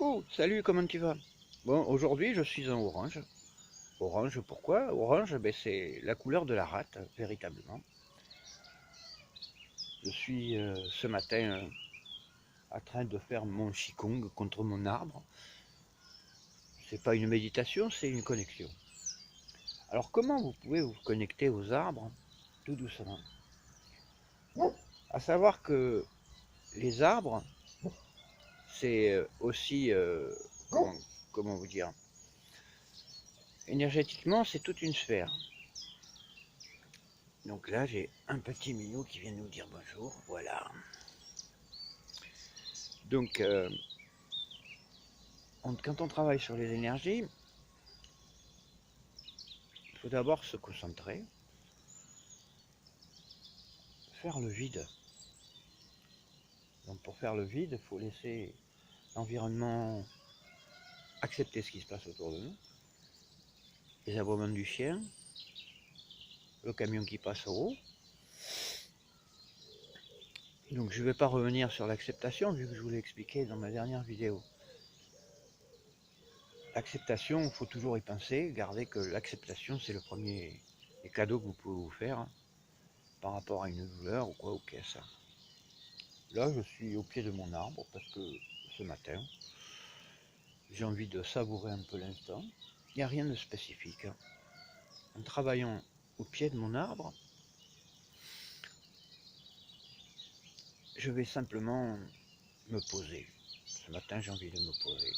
Coucou, salut, comment tu vas? Bon, aujourd'hui je suis en orange. Orange, pourquoi? Orange, ben, c'est la couleur de la rate, véritablement. Je suis ce matin en train de faire mon qigong contre mon arbre. C'est pas une méditation, c'est une connexion. Alors comment vous pouvez vous connecter aux arbres tout doucement? À savoir que les arbres, c'est aussi, comment vous dire, énergétiquement, c'est toute une sphère. Donc là, j'ai un petit minou qui vient nous dire bonjour, voilà. Donc, quand on travaille sur les énergies, il faut d'abord se concentrer, faire le vide. Donc pour faire le vide, il faut laisser l'environnement accepter ce qui se passe autour de nous, les aboiements du chien, le camion qui passe au haut. Donc je ne vais pas revenir sur l'acceptation, vu que je vous l'ai expliqué dans ma dernière vidéo. L'acceptation, il faut toujours y penser, garder que l'acceptation, c'est le premier cadeau que vous pouvez vous faire par rapport à une douleur ou quoi, ou qu'est-ce. Là, je suis au pied de mon arbre parce que ce matin, j'ai envie de savourer un peu l'instant. Il n'y a rien de spécifique. En travaillant au pied de mon arbre, je vais simplement me poser. Ce matin, j'ai envie de me poser.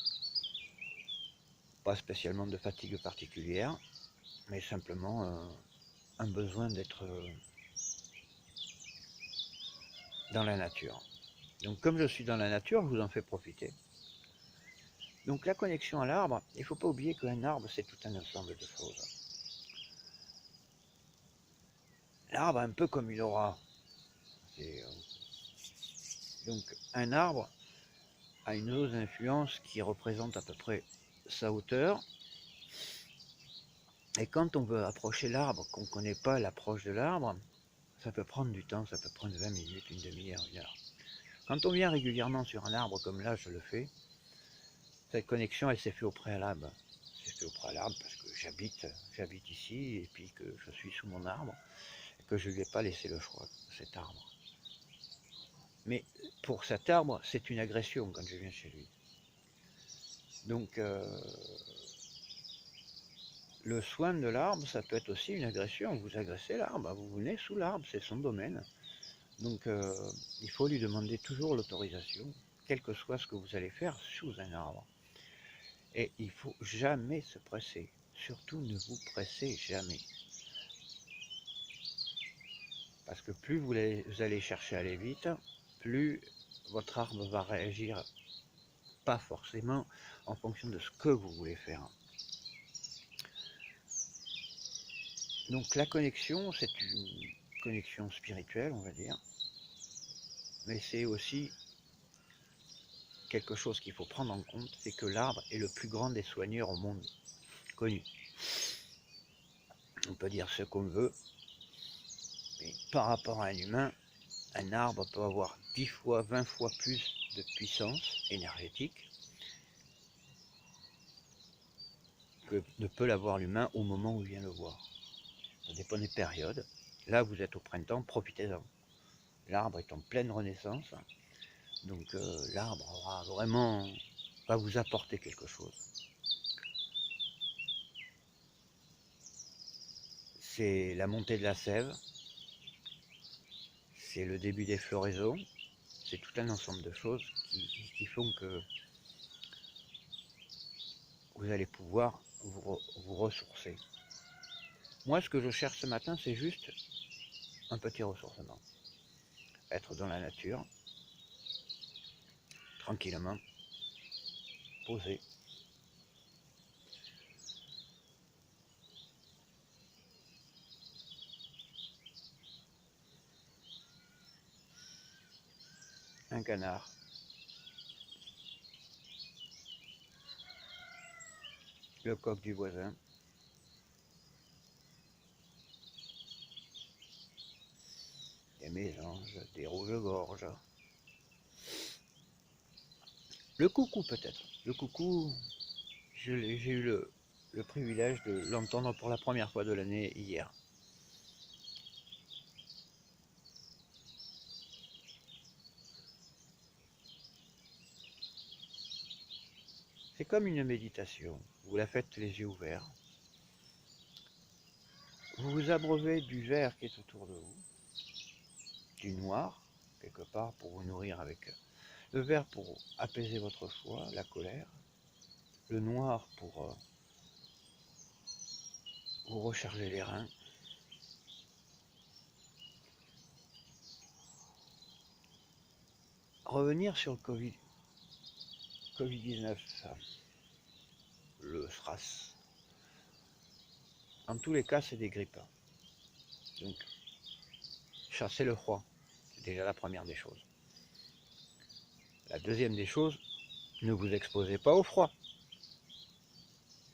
Pas spécialement de fatigue particulière, mais simplement un besoin d'être dans la nature. Donc comme je suis dans la nature, je vous en fais profiter. Donc la connexion à l'arbre, il ne faut pas oublier qu'un arbre, c'est tout un ensemble de choses. L'arbre, un peu comme une aura. Donc un arbre a une dose d'influence qui représente à peu près sa hauteur. Et quand on veut approcher l'arbre, qu'on ne connaît pas l'approche de l'arbre, ça peut prendre du temps, ça peut prendre 20 minutes, une demi-heure, une heure. Quand on vient régulièrement sur un arbre comme là, je le fais, cette connexion, elle s'est faite au préalable. C'est fait au préalable parce que j'habite ici et puis que je suis sous mon arbre et que je ne lui ai pas laissé le choix, cet arbre. Mais pour cet arbre, c'est une agression quand je viens chez lui. Donc, le soin de l'arbre, ça peut être aussi une agression. Vous agressez l'arbre, vous venez sous l'arbre, c'est son domaine. Donc, il faut lui demander toujours l'autorisation, quel que soit ce que vous allez faire sous un arbre. Et il ne faut jamais se presser. Surtout, ne vous pressez jamais. Parce que plus vous allez chercher à aller vite, plus votre arbre va réagir, pas forcément en fonction de ce que vous voulez faire. Donc la connexion, c'est une connexion spirituelle, on va dire, mais c'est aussi quelque chose qu'il faut prendre en compte, c'est que l'arbre est le plus grand des soigneurs au monde connu. On peut dire ce qu'on veut, mais par rapport à un humain, un arbre peut avoir 10 fois, 20 fois plus de puissance énergétique que ne peut l'avoir l'humain au moment où il vient le voir. Ça dépend des périodes. Là, vous êtes au printemps, profitez-en. L'arbre est en pleine renaissance, donc l'arbre aura vraiment, va vous apporter quelque chose. C'est la montée de la sève, c'est le début des floraisons, c'est tout un ensemble de choses qui font que vous allez pouvoir vous ressourcer. Moi, ce que je cherche ce matin, c'est juste un petit ressourcement. Être dans la nature, tranquillement, posé. Un canard, le coq du voisin, des mésanges, des rouges-gorges, Le coucou peut-être. Le coucou, j'ai eu le privilège de l'entendre pour la première fois de l'année hier. C'est comme une méditation. Vous la faites les yeux ouverts. Vous vous abreuvez du vert qui est autour de vous, du noir, quelque part pour vous nourrir avec le vert pour apaiser votre foi, la colère, le noir pour vous recharger les reins. Revenir sur le Covid-19, le SRAS. En tous les cas, c'est des grippes. Donc, chassez le froid. C'est déjà la première des choses. La deuxième des choses, ne vous exposez pas au froid,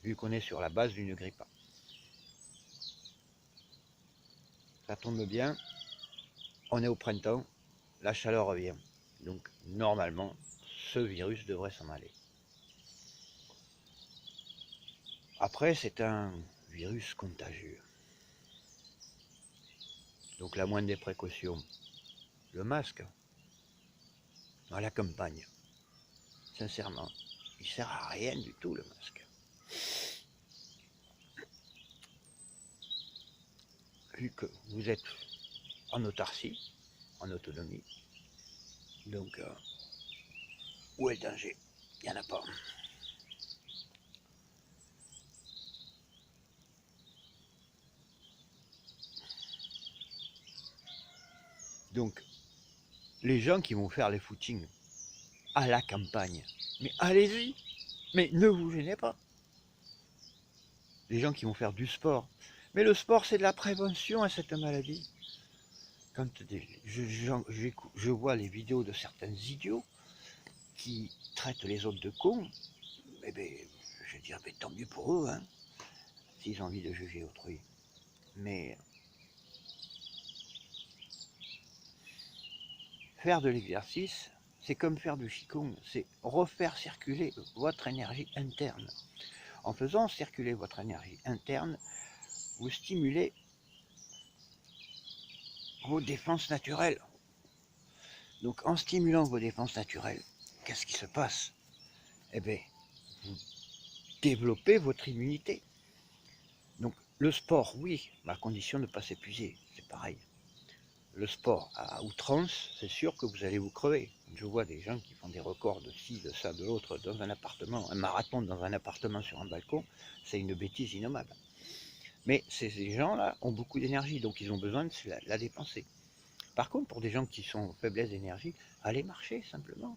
vu qu'on est sur la base d'une grippe. Ça tombe bien, on est au printemps, la chaleur revient. Donc, normalement, ce virus devrait s'en aller. Après, c'est un virus contagieux. Donc, la moindre des précautions, le masque, à la campagne. Sincèrement, il sert à rien du tout, le masque. Vu que vous êtes en autarcie, en autonomie, donc où est le danger? Il n'y en a pas. Donc, les gens qui vont faire les footings à la campagne, mais allez-y, mais ne vous gênez pas. Les gens qui vont faire du sport, mais le sport c'est de la prévention à cette maladie. Quand je vois les vidéos de certains idiots qui traitent les autres de cons, eh ben, je vais dire, ben, tant mieux pour eux, hein, s'ils ont envie de juger autrui. Mais faire de l'exercice, c'est comme faire du qigong, c'est refaire circuler votre énergie interne. En faisant circuler votre énergie interne, vous stimulez vos défenses naturelles. Donc en stimulant vos défenses naturelles, qu'est-ce qui se passe? Eh bien, vous développez votre immunité. Donc le sport, oui, à condition de ne pas s'épuiser, c'est pareil. Le sport à outrance, c'est sûr que vous allez vous crever. Je vois des gens qui font des records de ci, de ça, de l'autre, dans un appartement, un marathon dans un appartement sur un balcon, c'est une bêtise innommable. Mais ces gens-là ont beaucoup d'énergie, donc ils ont besoin de la dépenser. Par contre, pour des gens qui sont en faiblesse d'énergie, allez marcher simplement.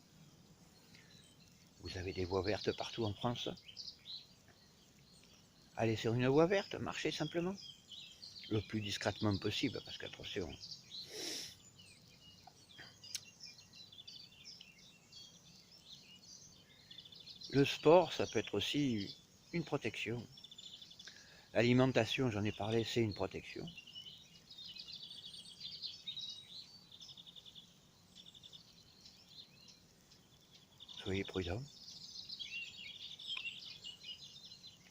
Vous avez des voies vertes partout en France. Allez sur une voie verte, marchez simplement. Le plus discrètement possible, parce qu'attention, le sport, ça peut être aussi une protection. L'alimentation, j'en ai parlé, c'est une protection. Soyez prudents.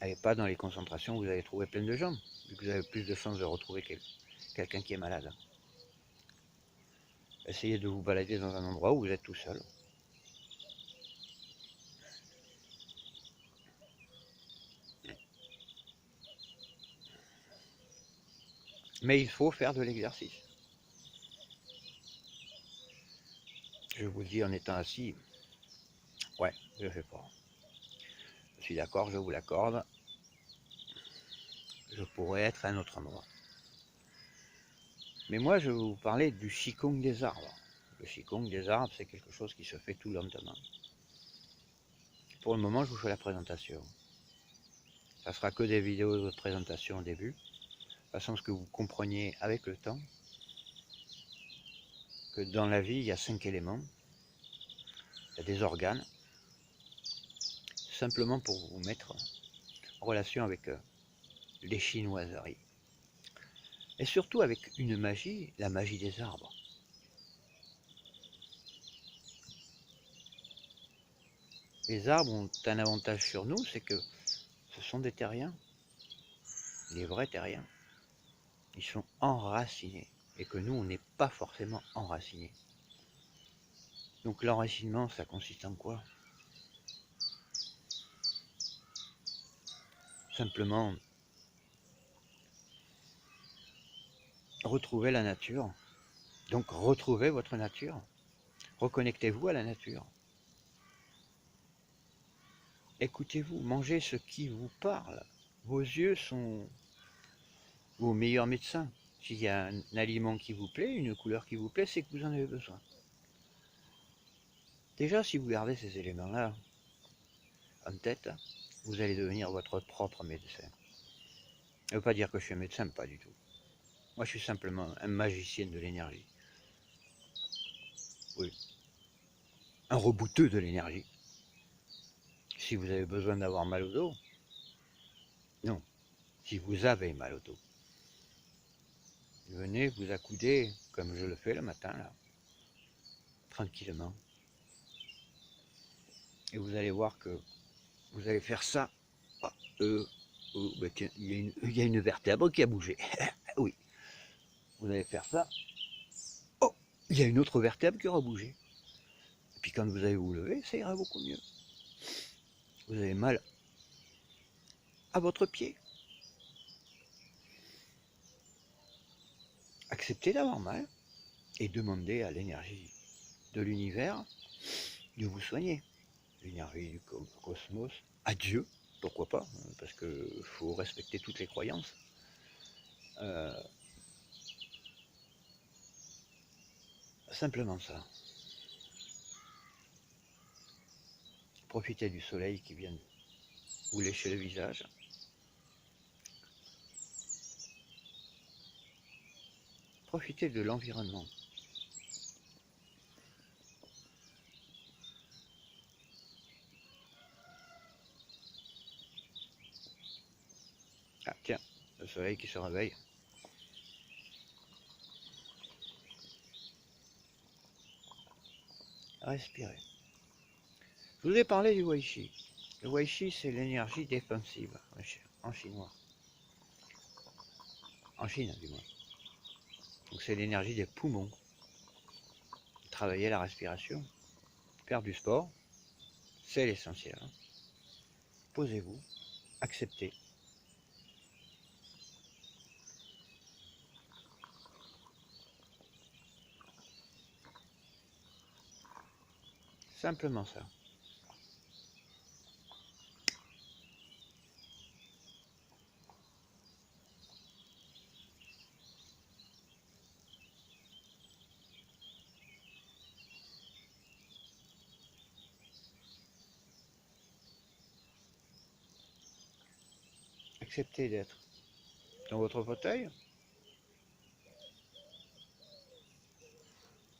N'allez pas dans les concentrations où vous allez trouver plein de gens, vu que vous avez plus de chances de retrouver quelqu'un qui est malade. Essayez de vous balader dans un endroit où vous êtes tout seul. Mais il faut faire de l'exercice. Je vous le dis en étant assis, ouais, je ne fais pas. Je suis d'accord, je vous l'accorde. Je pourrais être à un autre endroit. Mais moi, je vais vous parler du qigong des arbres. Le qigong des arbres, c'est quelque chose qui se fait tout lentement. Pour le moment, je vous fais la présentation. Ça sera que des vidéos de présentation au début, de façon à ce que vous compreniez avec le temps que dans la vie, il y a 5 éléments. Il y a des organes, simplement pour vous mettre en relation avec les chinoiseries. Et surtout avec une magie, la magie des arbres. Les arbres ont un avantage sur nous, c'est que ce sont des terriens, des vrais terriens. Ils sont enracinés, et que nous, on n'est pas forcément enracinés. Donc l'enracinement, ça consiste en quoi? Simplement retrouver la nature. Donc retrouvez votre nature. Reconnectez-vous à la nature. Écoutez-vous, mangez ce qui vous parle. Vos yeux sont vos meilleurs médecins. S'il y a un aliment qui vous plaît, une couleur qui vous plaît, c'est que vous en avez besoin. Déjà, si vous gardez ces éléments-là en tête, vous allez devenir votre propre médecin. Ça ne veut pas dire que je suis un médecin, pas du tout. Moi, je suis simplement un magicien de l'énergie. Oui. Un rebouteux de l'énergie. Si vous avez besoin d'avoir mal au dos, non. Si vous avez mal au dos, venez vous accouder, comme je le fais le matin, là, tranquillement. Et vous allez voir que vous allez faire ça. Ah, bah tiens, il y a une vertèbre qui a bougé. Oui. Vous allez faire ça. Oh, il y a une autre vertèbre qui aura bougé. Et puis quand vous allez vous lever, ça ira beaucoup mieux. Vous avez mal à votre pied. Acceptez d'avoir mal et demandez à l'énergie de l'univers de vous soigner. L'énergie du cosmos, à Dieu, pourquoi pas, parce qu'il faut respecter toutes les croyances. Simplement ça. Profitez du soleil qui vient vous lécher le visage. Profitez de l'environnement. Ah tiens, le soleil qui se réveille. Respirez. Je vous ai parlé du Wei Chi. Le Wei Chi, c'est l'énergie défensive en chinois. En Chine, du moins. Donc c'est l'énergie des poumons. Travailler la respiration, faire du sport, c'est l'essentiel. Posez-vous, acceptez. Simplement ça. Acceptez d'être dans votre fauteuil.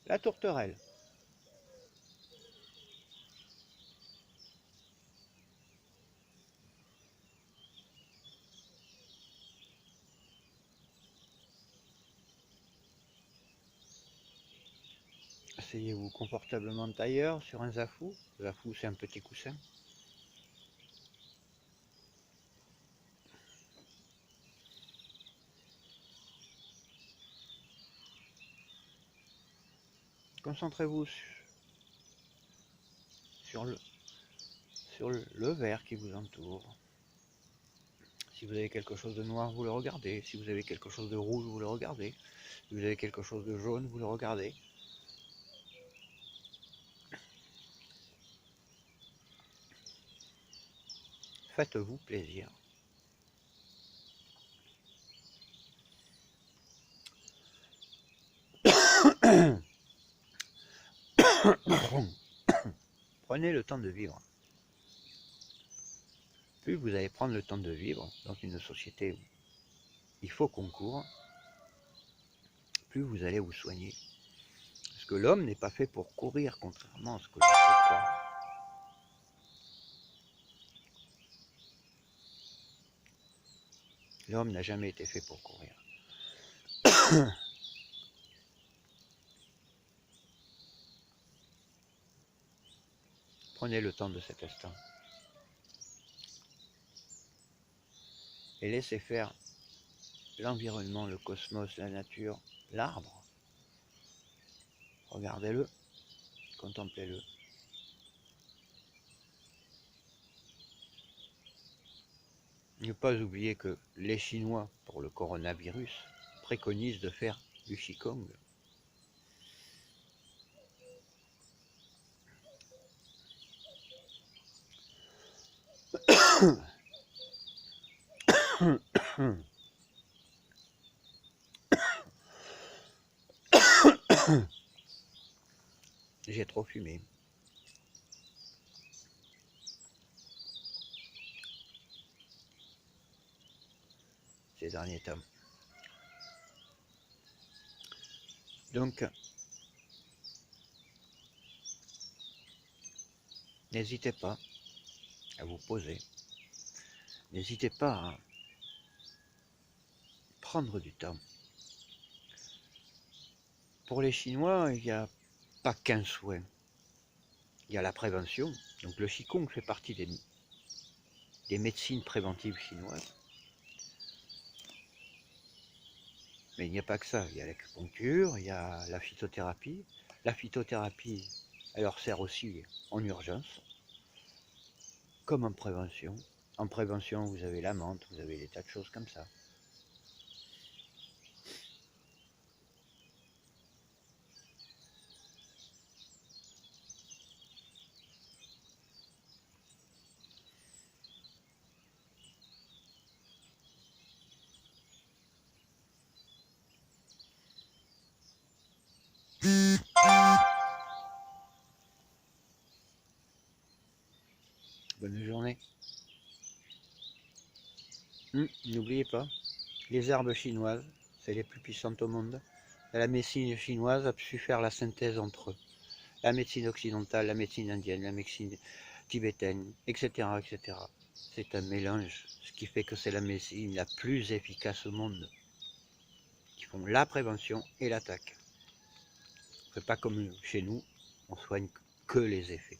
La tourterelle. Asseyez-vous confortablement tailleur sur un zafou. Le zafou, c'est un petit coussin. Concentrez-vous sur le verre qui vous entoure. Si vous avez quelque chose de noir, vous le regardez. Si vous avez quelque chose de rouge, vous le regardez. Si vous avez quelque chose de jaune, vous le regardez. Faites-vous plaisir. Prenez le temps de vivre. Plus vous allez prendre le temps de vivre dans une société où il faut qu'on court, plus vous allez vous soigner. Parce que l'homme n'est pas fait pour courir, contrairement à ce que je crois. L'homme n'a jamais été fait pour courir. Prenez le temps de cet instant. Et laissez faire l'environnement, le cosmos, la nature, l'arbre. Regardez-le, contemplez-le. Ne pas oublier que les Chinois, pour le coronavirus, préconisent de faire du Qigong. J'ai trop fumé. Ces derniers temps. Donc, n'hésitez pas à vous poser. N'hésitez pas à prendre du temps. Pour les Chinois, il n'y a pas qu'un soin. Il y a la prévention. Donc le Qigong fait partie des médecines préventives chinoises. Mais il n'y a pas que ça. Il y a l'acupuncture, il y a la phytothérapie. La phytothérapie, elle leur sert aussi en urgence, comme en prévention. En prévention, vous avez la menthe, vous avez des tas de choses comme ça. Bonne journée. N'oubliez pas, les herbes chinoises, c'est les plus puissantes au monde. La médecine chinoise a su faire la synthèse entre la médecine occidentale, la médecine indienne, la médecine tibétaine, etc., etc. C'est un mélange, ce qui fait que c'est la médecine la plus efficace au monde, qui font la prévention et l'attaque. C'est pas comme chez nous, on soigne que les effets.